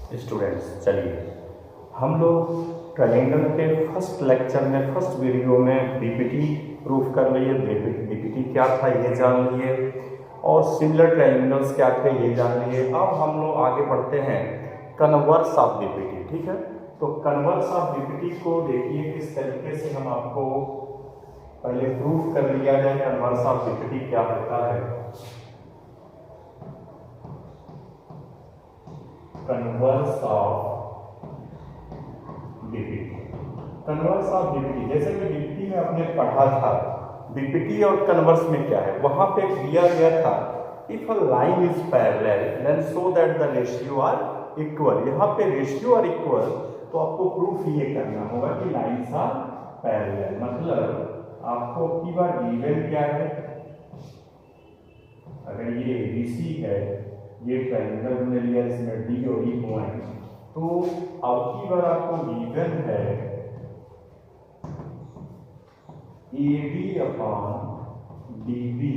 Students, चलिए हम लोग ट्रायंगल के फर्स्ट लेक्चर में फर्स्ट वीडियो में बीपीटी प्रूफ कर लिए। बीपीटी क्या था ये जान लिए और सिमिलर ट्रायंगल्स क्या थे ये जान लिए। अब हम लोग आगे बढ़ते हैं कन्वर्स ऑफ बीपीटी। ठीक है, तो कन्वर्स ऑफ बीपीटी को देखिए किस तरीके से हम आपको पहले प्रूफ कर लिया जाए कन्वर्स ऑफ बीपीटी क्या होता है। Converse of BPT, converse of BPT जैसे कि बीपीटी में आपने पढ़ा था, बीपीटी और कन्वर्स में क्या है, वहां पे दिया गया था if a line is parallel then show that the ratio are equal. यहाँ पे रेशियो आर इक्वल, तो आपको प्रूफ ये करना होगा कि लाइन्स आर पैरेलल। मतलब आपको की बार गिवन क्या है, अगर ये एबीसी है, ये ट्रायंगल हमने लिया इसमें डी और ई पॉइंट, तो अब की बार आपको गिवन है A upon D B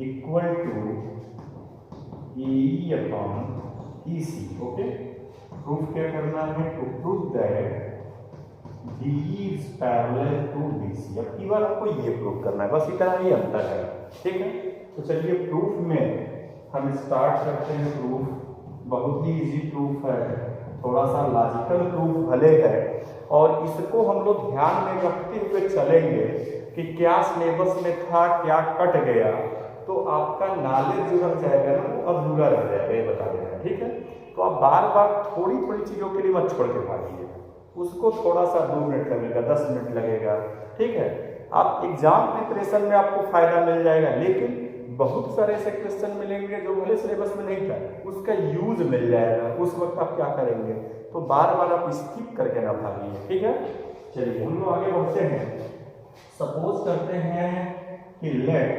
equal to A upon E C. Okay, proof क्या करना है, to prove that D is parallel to D C. अब की बार आपको ये प्रूफ करना है, बस इतना ही अंतर है। ठीक है, तो चलिए प्रूफ में हम स्टार्ट करते हैं। प्रूफ बहुत ही इजी प्रूफ है, थोड़ा सा लॉजिकल प्रूफ भले है, और इसको हम लोग ध्यान में रखते हुए चलेंगे कि क्या सिलेबस में था, क्या कट गया, तो आपका नॉलेज जो रह जाएगा ना वो अधूरा रह जाएगा, ये बता देना। ठीक है, तो आप बार बार थोड़ी थोड़ी चीज़ों के लिए मत छोड़ के भागिए, उसको थोड़ा सा 2 मिनट लगेगा, 10 मिनट लगेगा। ठीक है, आप एग्जाम प्रिपरेशन में आपको फायदा मिल जाएगा, लेकिन बहुत सारे ऐसे क्वेश्चन मिलेंगे जो भले सिलेबस में नहीं था, उसका यूज मिल जाएगा। उस वक्त आप क्या करेंगे, तो बार बार आप स्किप करके ना भागिए। ठीक है, चलिए हम लोग आगे बढ़ते हैं। सपोज करते हैं कि let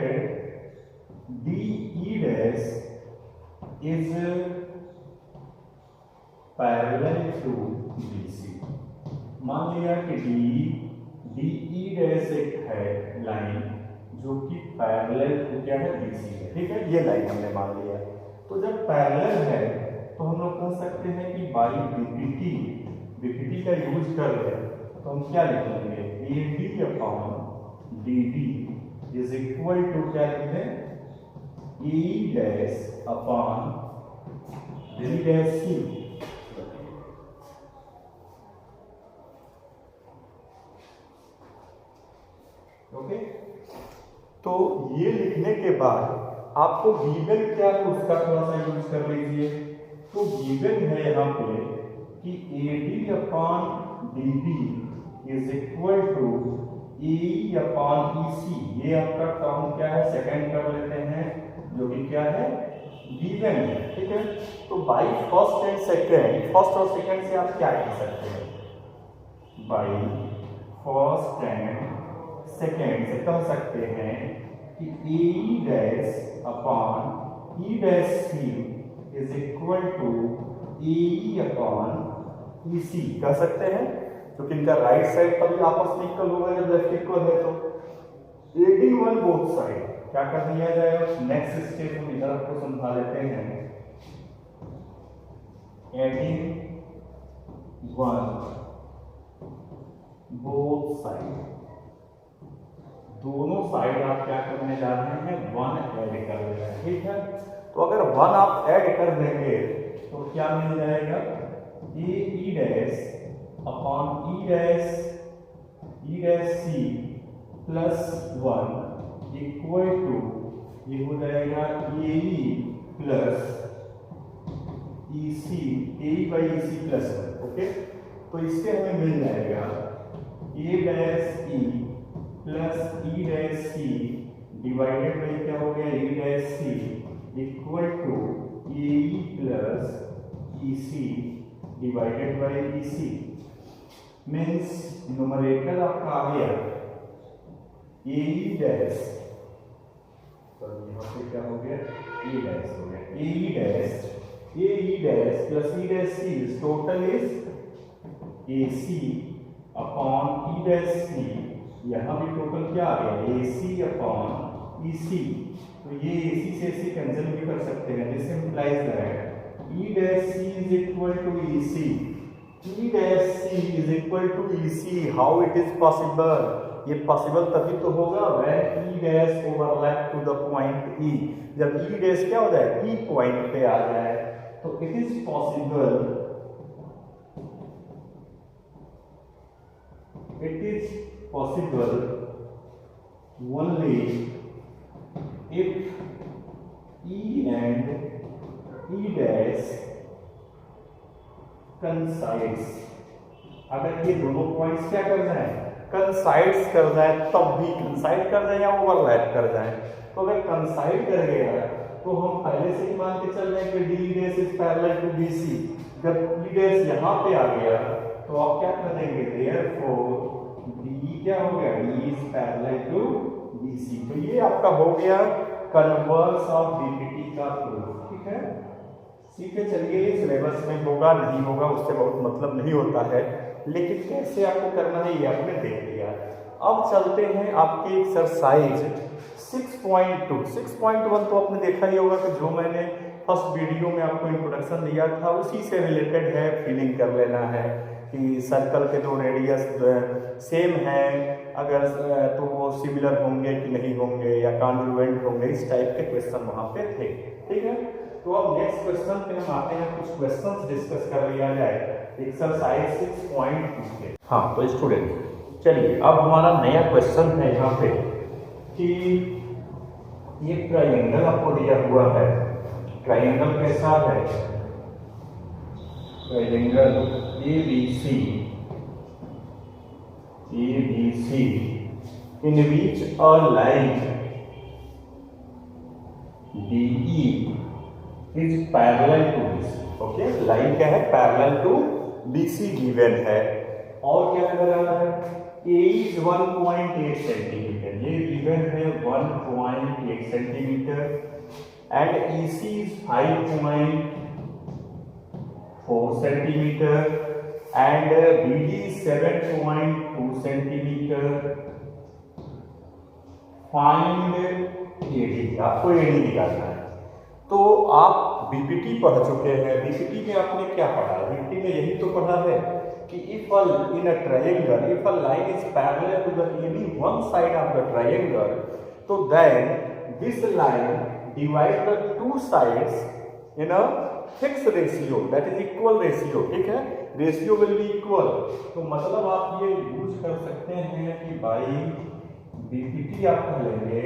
D E dash is parallel to B C. मान लिया कि डी ई डैश एक है लाइन जो कि पैरेलल टू क्या है, बीसी है। ठीक है, ये लाइन हमने मान लिया। तो जब पैरेलल है तो हम लोग कह सकते हैं कि बाई बीपीटी, बीपीटी का यूज कर ले तो हम क्या लिखेंगे, A D upon D D is equal to क्या लिखेंगे, E dash upon D dash C. Okay, तो ये लिखने के बाद आपको गिवन क्या है उसका थोड़ा सा यूज कर लीजिए। तो गिवन है यहाँ पे कि A D upon D B is equal to A upon E C. ये आपका टर्म क्या है, सेकंड कर लेते हैं, जो कि क्या है, गिवन है। ठीक है, तो by first and second, first और सेकंड से आप क्या कह सकते हैं, बाई फर्स्ट एंड सेकेंड से कह सकते हैं कि A dash upon E dash C is equal to A upon E C कह सकते हैं, क्योंकि इनका राइट साइड तभी आपस में इक्वल होगा जब लेफ्ट इक्वल है। तो एडिंग वन बोथ साइड क्या कर दिया जाएगा, नेक्स्ट स्टेप हम इधर को समझा लेते हैं, एडिंग वन बोथ साइड, दोनों साइड आप क्या करने जा रहे हैं, 1 ऐड कर रहे हैं। ठीक है, तो अगर 1 आप ऐड कर देंगे तो क्या मिल जाएगा, A E dash upon E dash C plus 1 equal to, ये हो जाएगा A E plus E C, A E by E C plus 1। Okay, तो इससे हमें मिल जाएगा A dash E plus E dash C divided by क्या हो गया, E dash C equal to A E plus E C divided by E C. Means numerator आपका आ गया ए ई डैश, तो यहाँ पे क्या हो गया, ए डैश हो गया, A E dash plus E dash C total is A C upon E dash C. यहाँ भी टोटल क्या आ गया, ए सी अपॉन ई सी। तो ये ए सी से ए सी कैंसिल भी कर सकते हैं, this implies that E dash C is equal to EC. E dash C is equal to EC. How it is possible? ये पॉसिबल तभी तो होगा when E dash overlap to the point E. जब E dash क्या हो जाए, E point पे आ जाए, तो it is possible. It is possible only if E and E dash coincides. अगर ये दोनों पॉइंट्स क्या कर जाए, कंसाइड्स कर जाए, तब भी कंसाइड कर जाए या ओवरलैप कर जाए। तो अगर कंसाइड कर गया तो हम पहले से ही मान के चल रहे हैं कि D dash is parallel to BC. जब ई डैश यहाँ पे आ गया तो आप क्या कर देंगे, देयरफॉर डी क्या हो गया, D is parallel to BC. तो ये आपका हो गया कन्वर्स ऑफ बीपीटी का प्रूफ। ठीक है, ठीक है, चलिए ये सिलेबस में होगा नहीं होगा उससे बहुत मतलब नहीं होता है, लेकिन कैसे आपको करना है ये आपने देख लिया। अब चलते हैं आपके एक्सरसाइज 6.2। 6.1 तो आपने देखा ही होगा कि जो मैंने फर्स्ट वीडियो में आपको इंट्रोडक्शन दिया था उसी से रिलेटेड है। फीलिंग कर लेना है कि सर्कल के दो रेडियस सेम हैं, अगर तो वो सिमिलर होंगे कि नहीं होंगे या कॉन्ग्रुएंट होंगे, इस टाइप के क्वेश्चन वहाँ पे थे। ठीक है, तो अब नेक्स्ट क्वेश्चन पे हम आते हैं, कुछ क्वेश्चंस डिस्कस कर लिया जाए एक्सरसाइज 6.2 के। हाँ तो स्टूडेंट चलिए अब हमारा नया क्वेश्चन है यहाँ पे कि ये ट्रायंगल आपको दिया हुआ है। ट्रायंगल कैसा है, triangle ABC in which a line DE is parallel to BC। Okay, line क्या है, पैरेलल टू BC गिवन है, और क्या लग रहा है, A is 1.8 सेंटीमीटर, ये गिवन है 1.8 centimetre, and EC is 5.4 centimetre and BD is 7.2 centimetre. Find AD, आपको AD निकालना है। तो आप बीपीटी पढ़ चुके हैं, बीपीटी में आपने क्या पढ़ा, बीपीटी में यही तो पढ़ा है कि if in a triangle if a line is parallel to the any one side of the triangle, तो then this line divide the two sides in a fix ratio, that is equal ratio. ठीक है, ratio will be equal. तो मतलब आप ये use कर सकते हैं कि भाई बीपीटी आप कह लेंगे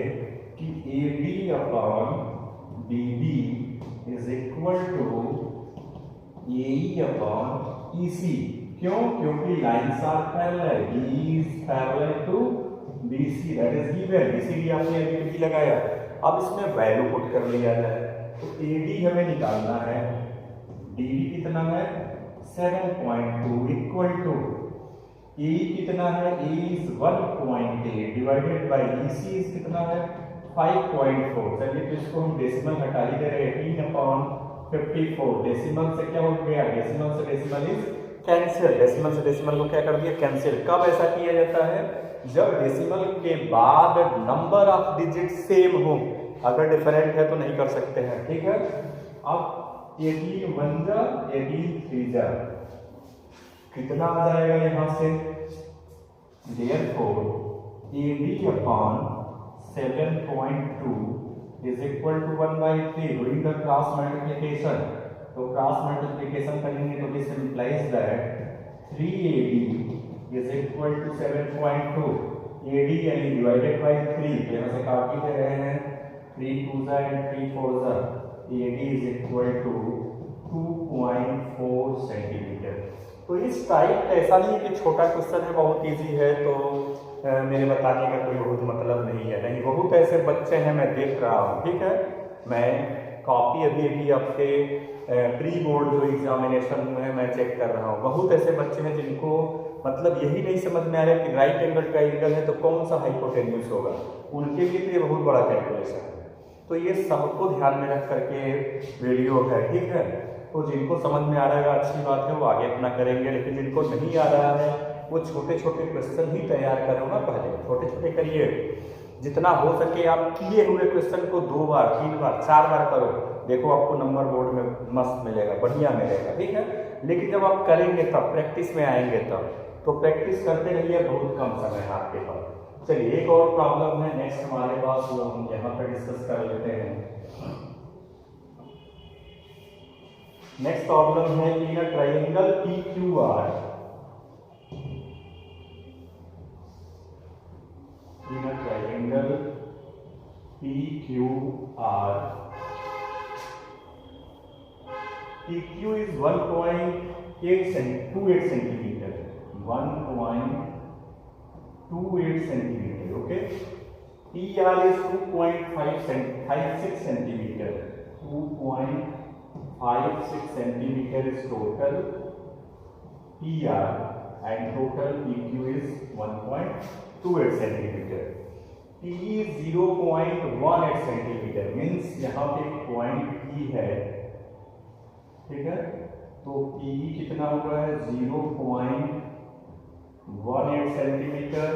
कि AB upon BD is equal to AE upon EC। क्यों, क्योंकि lines are parallel, DE is parallel to BC, that is given, इसीलिए आपने अभी लगाया। अब इसमें वैल्यू पुट कर लिया जाए, तो AD हमें निकालना है, DD कितना है 7.2 इक्वल टू AE कितना है, AE is 1.8 divided by EC is कितना है 5.4। चलिए तो इसको हम डेसिमल हटा ही दे रहे हैं, 18/54। डेसिमल से क्या हो गया, डेसिमल से डेसिमल इज कैंसिल, डेसिमल से डेसिमल को क्या कर दिया, कैंसिल। कब ऐसा किया जाता है, जब डेसिमल के बाद नंबर ऑफ डिजिट सेम हो, अगर डिफरेंट है तो नहीं कर सकते हैं। ठीक है, अब 18 1 जा 18 3 जा कितना आ जाएगा यहाँ से, therefore AD upon 7.2 is equal to 1/3 doing the cross multiplication। तो क्रॉस मल्टीप्लिकेशन करेंगे तो this implies that 3AD is equal to 7.2। AD यानी डिवाइडेड बाय 3, तो यहाँ से काट ही दे रहे हैं, 3 2 जा एंड 3 4 जा, AD is equal to 2.4 centimetre. तो इस टाइप ऐसा नहीं कि छोटा क्वेश्चन है बहुत इजी है तो मेरे बताने का कोई बहुत मतलब नहीं है, नहीं, बहुत ऐसे बच्चे हैं मैं देख रहा हूँ। ठीक है, मैं कॉपी अभी आपके प्री बोर्ड जो एग्जामिनेशन हुए हैं मैं चेक कर रहा हूँ, बहुत ऐसे बच्चे हैं जिनको मतलब यही नहीं समझ में आ रहा है कि राइट एंगल ट्रायंगल है तो कौन सा हाइपोटेन्यूज होगा, उनके लिए तो ये बहुत बड़ा कैलकुलेशन है। तो ये सबको ध्यान में रख करके वीडियो है। ठीक है, तो जिनको समझ में आ रहा है अच्छी बात है, वो आगे अपना करेंगे, लेकिन जिनको नहीं आ रहा है वो छोटे छोटे क्वेश्चन ही तैयार करो ना, पहले छोटे छोटे करिए, जितना हो सके आप किए हुए क्वेश्चन को 2 बार 3 बार 4 बार करो, देखो आपको नंबर बोर्ड में मस्त मिलेगा, बढ़िया मिलेगा, ठीक है। लेकिन जब आप करेंगे तब, प्रैक्टिस में आएंगे तब, तो प्रैक्टिस करते रहिए, बहुत कम समय है आपके पास। चलिए एक और प्रॉब्लम है नेक्स्ट हमारे पास, वो हम यहाँ पर डिस्कस कर लेते हैं। नेक्स्ट प्रॉब्लम है in a triangle PQR, in a triangle PQR, PQ is 1.28 centimeter, 1.28 centimeter, okay. PR is 2.56 centimeter, 2.56 centimeter is total PR, and total PQ is 1.28 centimeter. PE is 0.18 centimeter, means यहाँ पे point E है, ठीक है। तो PE कितना हुआ है 0.18 centimetre,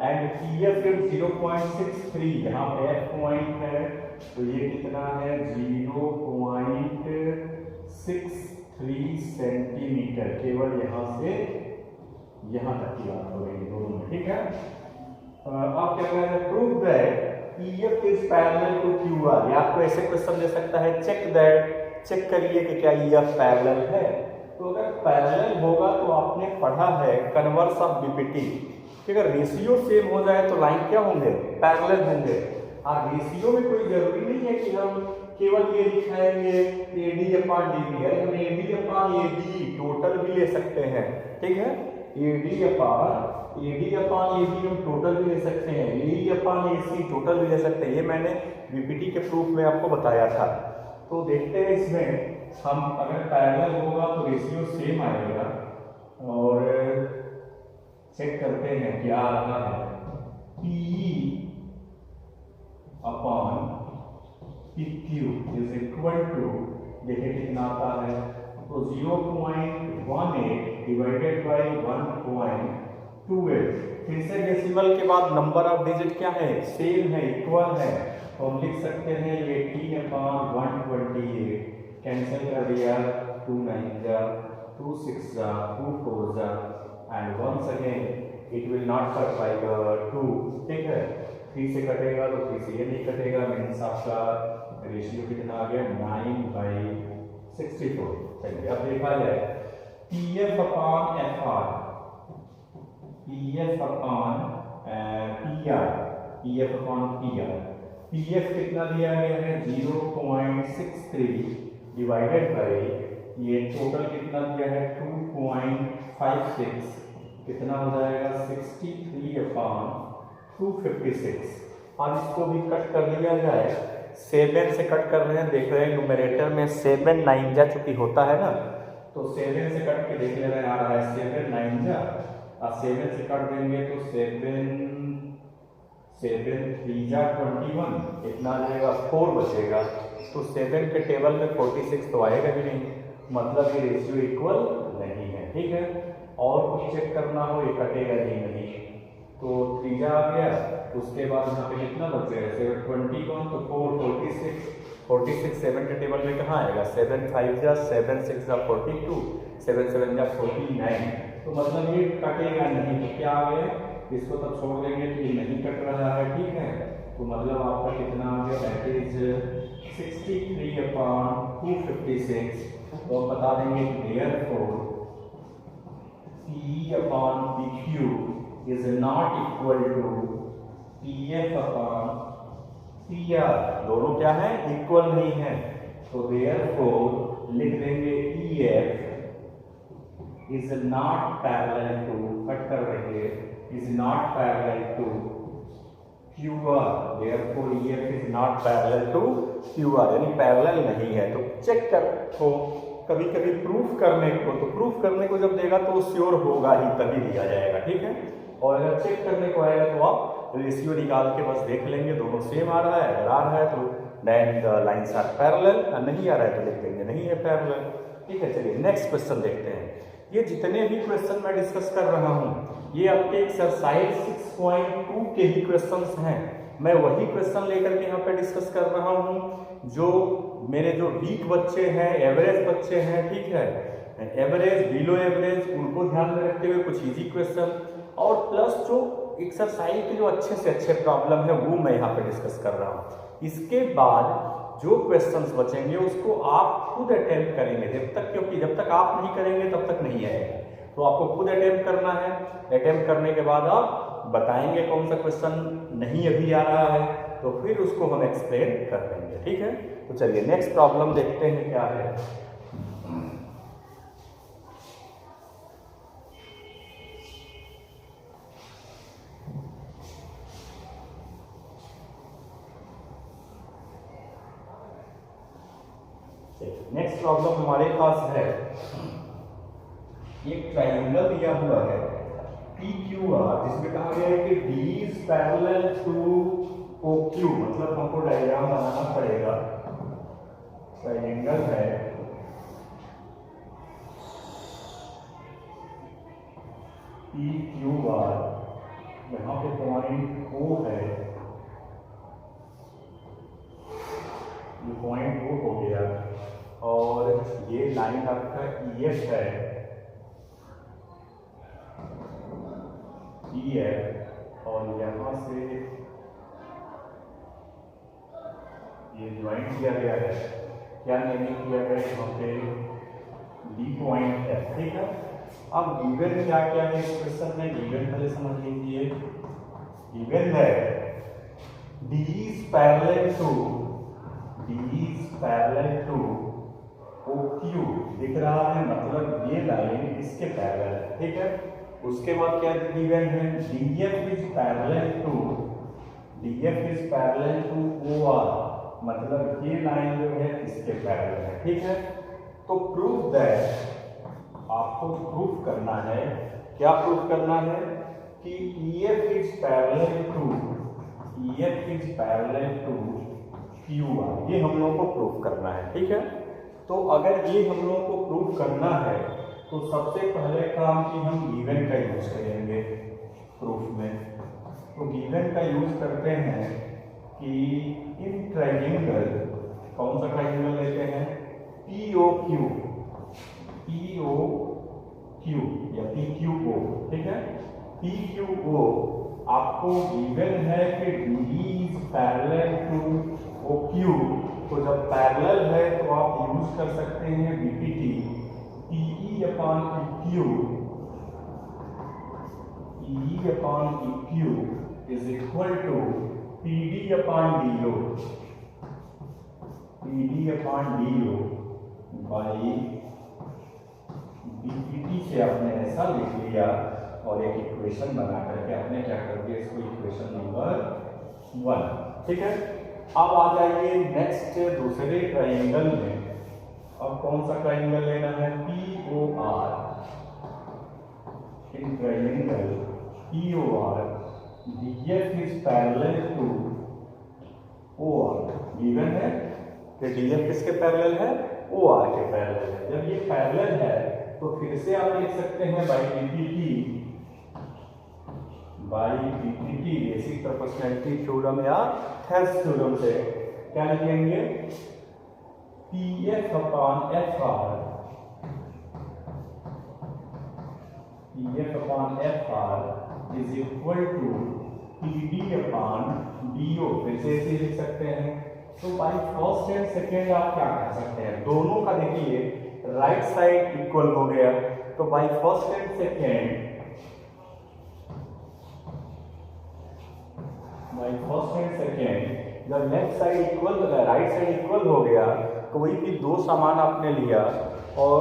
and PF 0.63, यहाँ पे F पॉइंट है, तो ये कितना है 0.63 सेंटीमीटर। केवल यहाँ से यहाँ तक की बात हो रही है दोनों में, ठीक है। आप क्या कह रहे हैं, prove that EF is parallel to QR। या आपको ऐसे क्वेश्चन दे सकता है, चेक दैट, चेक करिए कि क्या EF पैरेलल है। तो अगर पैरेलल होगा तो आपने पढ़ा है कन्वर्स ऑफ बीपीटी, कि अगर रेशियो सेम हो जाए तो लाइन क्या होंगे, पैरेलल होंगे। और रेशियो में कोई जरूरी नहीं है कि हम केवल ये लिखाएंगे AD/DB, हम AD/AD टोटल भी ले सकते हैं, ठीक है। AD/AD हम टोटल भी ले सकते हैं, AE/AC टोटल भी ले सकते हैं। ये मैंने बीपीटी के प्रूफ में आपको बताया था। तो देखते हैं इसमें हम, अगर पैरेलल होगा तो रेशियो सेम आएगा, और चेक करते हैं क्या आ रहा है। PE/PQ इज इक्वल टू, देखिए कितना आता है, तो 0.18 डिवाइडेड बाई 1.28। फिर से डेसिमल के बाद नंबर ऑफ डिजिट क्या है, सेम है, इक्वल है, तो हम लिख सकते हैं 18/128, कैंसिल कर दिया, 2 9 जा 2 6 जा 2 4 जा, and once again it will not cut by 2, ठीक है। 3 से कटेगा तो 3 से ये नहीं कटेगा, मीन्स आपका रेशियो कितना आ गया 9/64। चलिए अब देखा जाए PF/FR, PF/PR, PF कितना दिया गया है 0.63 डिवाइडेड बाई, ये टोटल कितना दिया है 2.56, कितना हो जाएगा 63/256। अब इसको भी कट कर लिया जाए, 7 से कट कर रहे हैं, देख रहे हैं न्यूमरेटर में 7 9 जा चुकी होता है ना, तो 7 से कट के देख ले रहे हैं, आ रहा है 7 9 जा, और 7 से कट देंगे तो 7 3 जा 21, इतना जाएगा 4 बचेगा। तो 7 के टेबल में 46 तो आएगा भी नहीं, मतलब ये रेशियो इक्वल नहीं है, ठीक है। और कुछ चेक करना हो, ये कटेगा ही नहीं, तो 3 जा आ गया, उसके बाद यहाँ पे कितना बच गया 21, तो 4 46 7 के टेबल में कहाँ आएगा, 7 5 जा 7 6 जा 42, 7 7 जा 49, तो मतलब ये कटेगा नहीं। तो क्या आ गया, इसको तब छोड़ देंगे तो ये नहीं कट रहा है, ठीक है। तो मतलब आपका कितना आ गया, दैट इज 63/256। तो बता देंगे therefore PE/PQ is not equal to PF/PR, दोनों क्या है, इक्वल नहीं है। तो देयरफॉर लिख देंगे EF is not parallel to, cut कर देंगे, is not parallel to QR, therefore EF is not parallel to QR, यानी पैरेलल नहीं है। तो चेक कर, तो कभी कभी प्रूफ करने को, तो प्रूफ करने को जब देगा तो श्योर होगा ही, तभी दिया जाएगा, ठीक है। और अगर चेक करने को आएगा तो आप रेशियो निकाल के बस देख लेंगे, दोनों सेम आ रहा है, अगर आ रहा है तो then the lines are parallel, नहीं आ रहा है तो लिख देंगे नहीं है पैरेलल, ठीक है। चलिए नेक्स्ट क्वेश्चन देखते हैं। ये जितने भी क्वेश्चन मैं डिस्कस कर रहा हूँ, ये आपके एक्सरसाइज 6.2 के ही क्वेश्चंस हैं। मैं वही क्वेश्चन लेकर के यहाँ पे डिस्कस कर रहा हूँ जो मेरे जो वीक बच्चे हैं, एवरेज बच्चे हैं, ठीक है, एवरेज बिलो एवरेज, उनको ध्यान में रखते हुए कुछ इजी क्वेश्चन और प्लस जो एक्सरसाइज के जो अच्छे से अच्छे प्रॉब्लम है वो मैं यहाँ पे डिस्कस कर रहा हूँ। इसके बाद जो क्वेश्चंस बचेंगे उसको आप खुद अटेम्प्ट करेंगे जब तक, क्योंकि जब तक आप नहीं करेंगे तब तक नहीं आएगा। तो आपको खुद अटेम्प्ट करना है। अटेम्प्ट करने के बाद आप बताएंगे कौन सा क्वेश्चन नहीं अभी आ रहा है, तो फिर उसको हम एक्सप्लेन कर देंगे, ठीक है। तो चलिए नेक्स्ट प्रॉब्लम देखते हैं क्या है। नेक्स्ट प्रॉब्लम हमारे पास है, एक ट्रायंगल दिया हुआ है PQR, जिसमें कहा गया है कि D is parallel to OQ, मतलब हमको डायग्राम बनाना पड़ेगा। ट्रायंगल है PQR, यहाँ पे पॉइंट O है, ये पॉइंट O हो गया और ये लाइन आपका EF है, EF, और यहाँ से ये ज्वाइन किया गया है, क्या नेमिंग किया गया है यहाँ पे, D पॉइंट है, ठीक है। अब गिवन क्या क्या है इस क्वेश्चन में, गिवन पहले समझ लीजिए। गिवन है D is parallel to OQ, दिख रहा है, मतलब ये लाइन इसके पैरेलल है, ठीक है। उसके बाद क्या गिवन है, DF is parallel to OR, मतलब ये लाइन जो है इसके पैरेलल है, ठीक है। तो प्रूफ दैट, आपको प्रूफ करना है, क्या प्रूफ करना है कि EF is parallel to QR, ये हम लोगों को प्रूफ करना है, ठीक है। तो अगर ये हम लोगों को प्रूफ करना है तो सबसे पहले काम कि हम गिवन का यूज करेंगे प्रूफ में। तो गिवन का यूज करते हैं कि इन ट्रायंगल, कौन सा ट्रायंगल लेते हैं, POQ या PQO, ठीक है। PQO आपको गिवन है कि D is parallel to OQ, तो जब पैरेलल है तो आप यूज कर सकते हैं BPT, PE upon PQ is equal to PD upon DO by BPT से आपने ऐसा लिख लिया और एक इक्वेशन बना करके आपने क्या कर दिया, इसको इक्वेशन नंबर 1, ठीक है। अब आ जाइए नेक्स्ट दूसरे ट्रायंगल में। अब कौन सा ट्रायंगल लेना है, POR, in triangle POR DF is parallel to OR, given है कि DF किसके पैरेलल है, OR के पैरेलल है। जब ये पैरेलल है तो फिर से आप लिख सकते हैं by BPT basic proportionality theorem या थेल्स थ्योरम से क्या लिखेंगे, PF upon FR is equal to PD upon DO, फिर से ऐसे लिख सकते हैं। तो बाई फर्स्ट एंड सेकेंड आप क्या कर सकते हैं, दोनों का देखिए राइट साइड इक्वल हो गया, तो बाई फर्स्ट एंड सेकेंड, जब left side equal, right side equal हो गया, कोई भी दो सामान आपने लिया और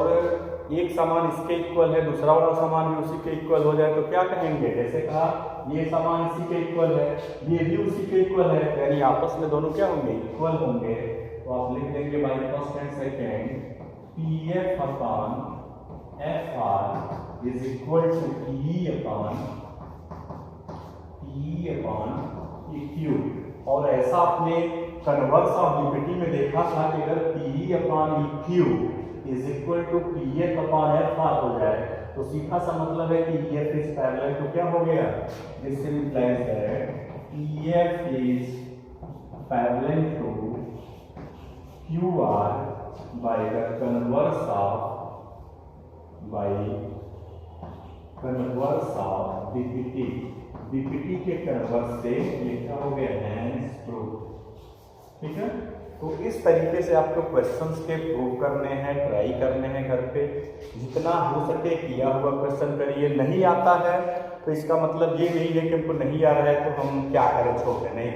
एक सामान इसके इक्वल है, दूसरा वाला सामान भी उसी के इक्वल हो जाए तो क्या कहेंगे, जैसे कहा ये सामान इसी के इक्वल है, ये भी उसी के इक्वल है, यानी आपस में दोनों क्या होंगे, इक्वल होंगे। तो आप लिख देंगे by first and second PF upon FR is equal to PE upon PQ, और ऐसा आपने कन्वर्स ऑफ BPT में देखा था कि अगर PE upon EQ is equal to PF upon FR हो जाए तो सीधा सा मतलब है कि EF is parallel to क्या हो गया, this implies that EF is parallel to QR by the converse of DPT। DPT के कन्वर्स से ये क्या हो गया, हैंड्स प्रूफ। ठीक है, तो इस तरीके से आपको क्वेश्चंस के प्रूव करने हैं, ट्राई करने हैं घर पे, जितना हो सके किया हुआ क्वेश्चन करिए। नहीं आता है तो इसका मतलब ये नहीं है कि हमको नहीं आ रहा है तो हम क्या करें, छोड़ नहीं।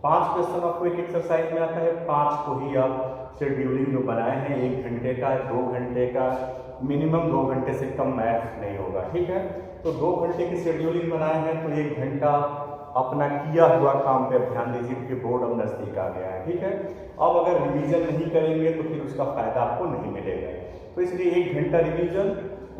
5 क्वेश्चन आपको एक एक्सरसाइज में आता है, 5 को ही आप शेड्यूलिंग जो बनाए हैं 1 घंटे का, 2 घंटे का, मिनिमम 2 घंटे से कम मैथ नहीं होगा। ठीक है, तो 2 घंटे की शेड्यूलिंग बनाए हैं तो 1 घंटा अपना किया हुआ काम पे ध्यान दीजिए क्योंकि बोर्ड अब नजदीक आ गया है। ठीक है, अब अगर रिवीजन नहीं करेंगे तो फिर उसका फायदा आपको नहीं मिलेगा, तो इसलिए 1 घंटा रिवीजन।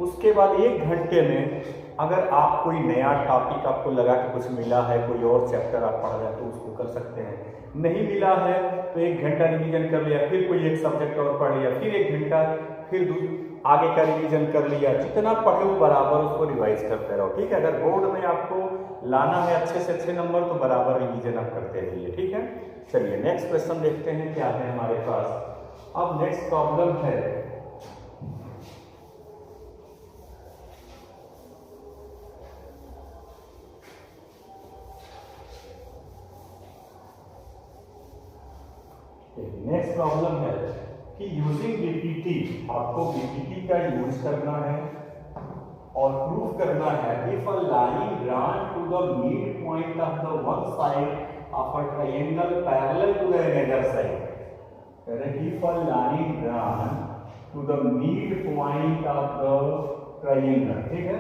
उसके बाद 1 घंटे में अगर आप कोई नया टॉपिक आपको लगा कि कुछ मिला है, कोई और चैप्टर आप पढ़ रहे हैं तो उसको कर सकते हैं। नहीं मिला है तो 1 घंटा रिवीजन कर लिया, फिर कोई एक सब्जेक्ट और पढ़ लिया, फिर 1 घंटा फिर आगे का रिवीजन कर लिया। जितना पढ़े वो बराबर उसको रिवाइज करते रहो। ठीक है, अगर बोर्ड में आपको लाना है अच्छे से अच्छे नंबर तो बराबर रिवीजन आप करते रहिए। ठीक है, चलिए नेक्स्ट क्वेश्चन देखते हैं क्या है हमारे पास। अब नेक्स्ट प्रॉब्लम है नेक्स्ट प्रॉब्लम है कि यूजिंग बीपीटी, आपको बीपीटी का यूज करना है और प्रूफ करना है if a line drawn to the mid point of the one side of a triangle parallel to the another side. If a line drawn to the mid point of the triangle, ठीक है,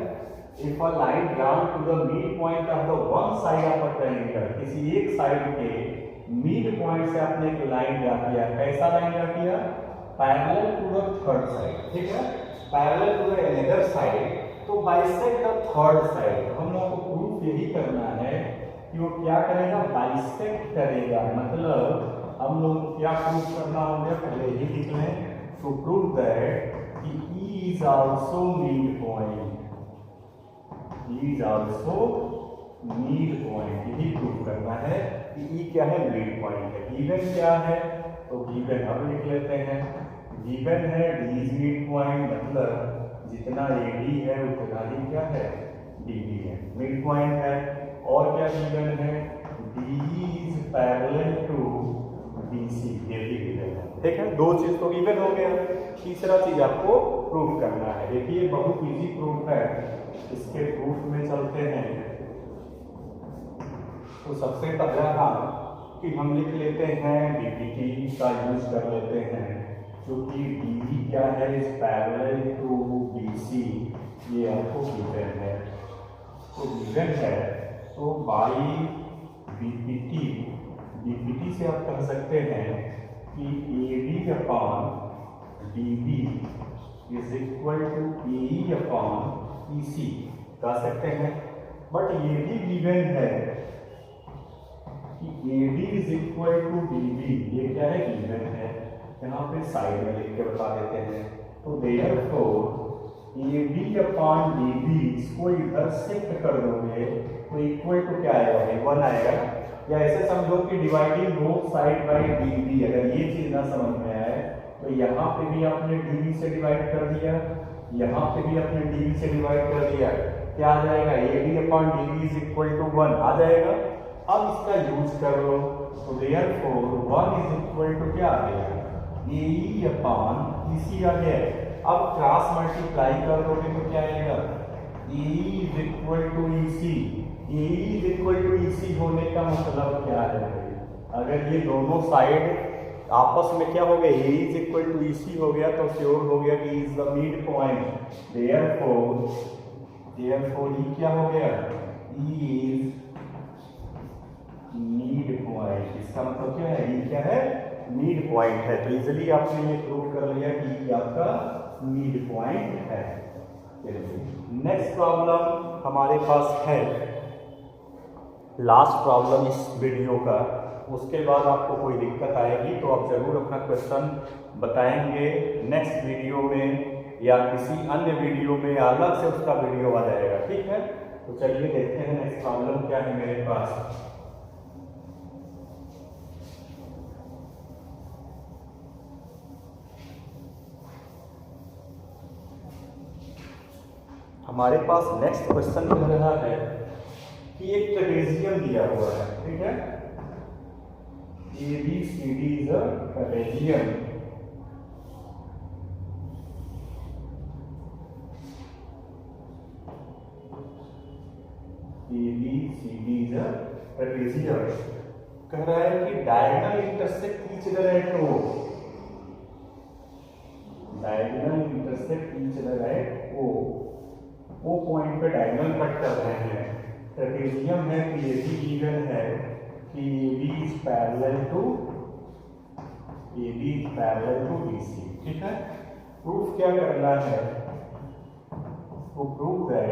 if a line drawn to the mid point of the one side of a triangle, किसी एक side के mid point से आपने एक line draw किया। कैसा लाइन ड्रा किया, parallel to the third side. ठीक है, parallel to the another side, तो बाइसेक्ट द थर्ड साइड। हम लोग को प्रूफ यही करना है कि वो क्या करेगा, बाइसेक्ट करेगा। मतलब हम लोग को क्या प्रूफ करना होगा, पहले ही लिख लें, टू प्रूव दैट कि E is also mid point, E is also mid point, यही प्रूफ करना है कि E क्या है, मिड पॉइंट है। गिवन क्या है, तो गिवन अब लिख लेते हैं, गिवन है D is मिड पॉइंट, मतलब जितना AD है उतना ही क्या है, DB है, मिड पॉइंट है। और क्या गिवन है, D is parallel to BC, ये भी गिवन है। ठीक है, 2 चीज तो गिवन हो गया, तीसरा चीज आपको प्रूफ करना है। देखिए बहुत इजी प्रूफ है, इसके प्रूफ में चलते हैं। तो सबसे पहला काम कि हम लिख लेते हैं बीपीटी का यूज कर लेते हैं, क्योंकि DB क्या है, इस पैरेलल टू BC, ये आपको गिवन है। तो गिवन है तो बाई बीपीटी से आप कह सकते हैं कि AD upon DB is equal to AE upon EC कह सकते हैं। बट ये भी गिवन है कि AD is equal to DB, ये क्या है, गिवन है। यहाँ पे साइड में लिख के बता देते हैं। तो देयरफॉर AD अपॉन DB, इसको इधर शिफ्ट कर दोगे तो इक्वल टू क्या आएगा, 1 आएगा। या ऐसे समझो कि dividing both side by DB, अगर ये चीज ना समझ में आए तो यहाँ पे भी आपने DB से डिवाइड कर दिया, यहाँ पे भी आपने DB से डिवाइड कर दिया, क्या आ जाएगा, AD upon DB is equal to 1 आ जाएगा। अब इसका यूज कर लो, तो देयरफॉर 1 इज इक्वल टू क्या आ गया, AE अपॉन EC आ गया। अब क्रॉस मल्टीप्लाई कर दोगे तो क्या आएगा, AE is equal to EC। AE is equal to EC होने का मतलब क्या है, अगर ये दोनों साइड आपस में क्या हो गया, AE is equal to EC हो गया तो श्योर हो गया कि is the mid point. Therefore E क्या हो गया, E इज मिड पॉइंट। इसका मतलब क्या है, E क्या है, मिड पॉइंट है। तो इजिली आपने ये प्रूव कर लिया कि E आपका मिड पॉइंट है। नेक्स्ट प्रॉब्लम हमारे पास है, लास्ट प्रॉब्लम इस वीडियो का। उसके बाद आपको कोई दिक्कत आएगी तो आप जरूर अपना क्वेश्चन बताएंगे नेक्स्ट वीडियो में या किसी अन्य वीडियो में, अलग से उसका वीडियो आ जाएगा। ठीक है, तो चलिए देखते हैं नेक्स्ट प्रॉब्लम क्या है मेरे पास। हमारे पास नेक्स्ट क्वेश्चन कह रहा है कि एक ट्रेपेजियम दिया हुआ है, ठीक है, ABCD is a trapezium. ABCD is a trapezium. कह रहा है कि diagonal intersect each other at O। Diagonal intersect each other at O। O point पे डायगोनल कट कर रहे हैं। ट्रेपेजियम है कि AB गिवन है कि AB is parallel to BC, ठीक है। प्रूफ क्या करना है? तो proof that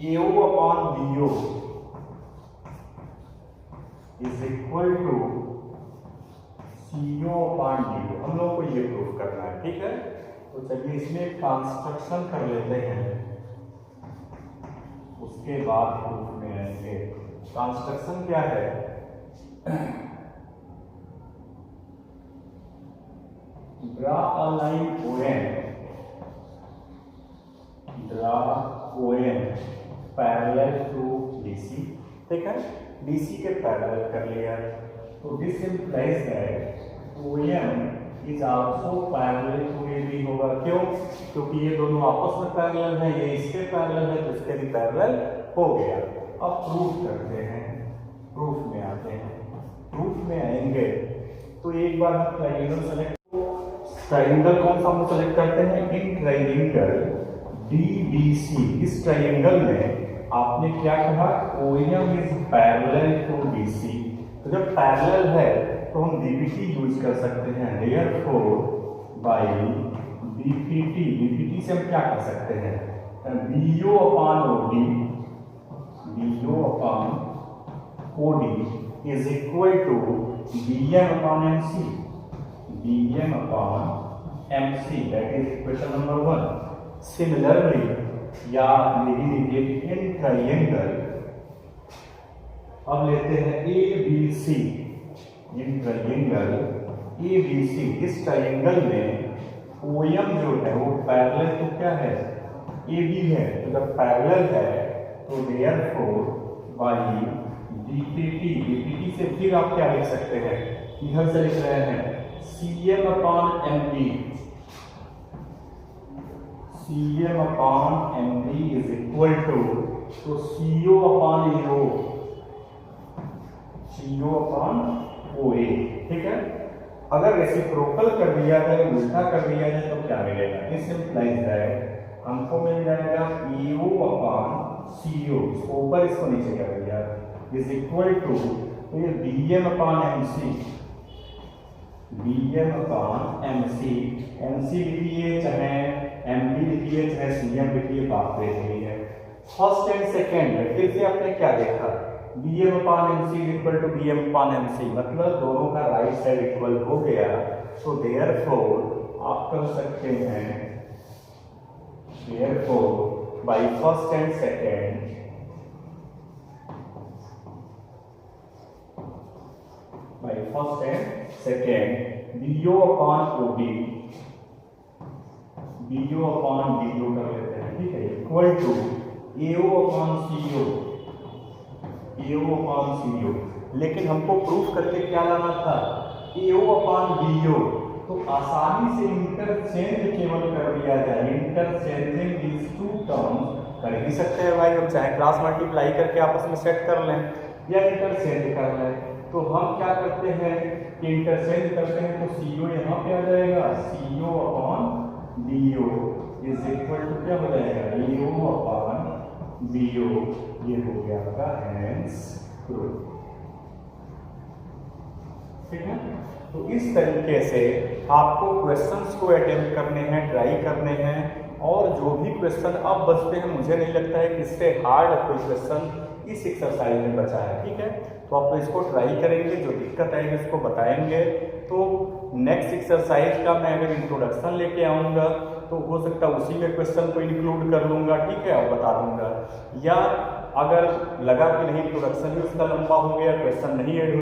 AO upon BO is equal to CO upon DO। हम लोग को ये प्रूफ करना है, ठीक है। तो चलिए इसमें कंस्ट्रक्शन कर लेते हैं, उसके बाद प्रूफ में आएंगे। कंस्ट्रक्शन क्या है? Draw a line ON parallel to DC, ठीक है। DC के पैरेलल कर लिया, तो this implies that OM is also parallel to AB होगा। क्यों? क्योंकि ये दोनों आपस में पैरेलल है, ये इसके पैरेलल है, तो इसके भी पैरेलल हो गया। अब प्रूफ करते हैं, प्रूफ में आते हैं। प्रूफ में आएंगे तो एक बार हम ट्रायंगल सेलेक्ट, ट्रायंगल कौन सा हम सेलेक्ट करते हैं? इन ट्रायंगल DBC, इस ट्रायंगल में आपने क्या कहा? OM is parallel to BC। तो जब पैरेलल है तो हम DPT यूज कर सकते हैं। देयरफॉर बाय DPT से हम क्या कर सकते हैं? BO upon OD is equal to BM upon MC, that is question number 1। Similarly या लिख लीजिए इन ट्रायंगल, अब लेते हैं ABC, इन ट्रायंगल ABC, इस ट्रायंगल में OM जो है वो पैरेलल टू क्या है? AB है। तो जब पैरेलल है तो देयरफॉर बाय DPT से फिर आप क्या लिख सकते हैं? इधर से लिख रहे हैं CM upon MD is equal to, तो CO अपॉन OA, ठीक है। अगर रेसिप्रोकल कर दिया जाए, उल्टा कर दिया जाए तो क्या मिलेगा? दिस इंप्लाइज दैट हमको मिल जाएगा EO अपॉन CO, इसको ऊपर इसको नीचे कर दिया, इज इक्वल टू, तो ये BM अपॉन MC लिखिए चाहे MD लिखिए चाहे CM लिखिए, बात तो यही है। फर्स्ट एंड सेकेंड फिर से आपने क्या देखा? BM upon MC equal to BM upon MC, मतलब दोनों का राइट साइड इक्वल हो गया। तो देयरफॉर आप कह सकते हैं, therefore by first and second BO upon DO कर लेते हैं, ठीक है, equal to AO upon CO। लेकिन हमको प्रूफ करके क्या लाना था? AO upon BO। तो आसानी से इंटरचेंज केवल कर दिया जाए, इंटरचेंजिंग दीज टू टर्म्स कर ही सकते हैं भाई। हम चाहे क्रॉस मल्टीप्लाई करके आपस में सेट कर लें या इंटरचेंज कर लें। तो हम क्या करते हैं कि इंटरचेंज करते हैं, तो CO यहाँ पे आ जाएगा, CO upon DO is equal to क्या हो जाएगा? AO upon BO। ये हो गया आपका हैंस प्रूफ, ठीक है। तो इस तरीके से आपको क्वेश्चंस को अटेम्प्ट करने हैं, ट्राई करने हैं, और जो भी क्वेश्चन अब बचते हैं, मुझे नहीं लगता है कि इससे हार्ड कोई क्वेश्चन इस एक्सरसाइज में बचा है, ठीक है। तो आप इसको ट्राई करेंगे, जो दिक्कत आएगी उसको बताएंगे। तो नेक्स्ट एक्सरसाइज का मैं अगर इंट्रोडक्शन लेके आऊँगा तो हो सकता है उसी में क्वेश्चन को इंक्लूड कर लूँगा, ठीक है, और बता दूंगा। या अगर लगा कि नहीं इंट्रोडक्शन ही उसका लंबा हो गया, क्वेश्चन नहीं ऐड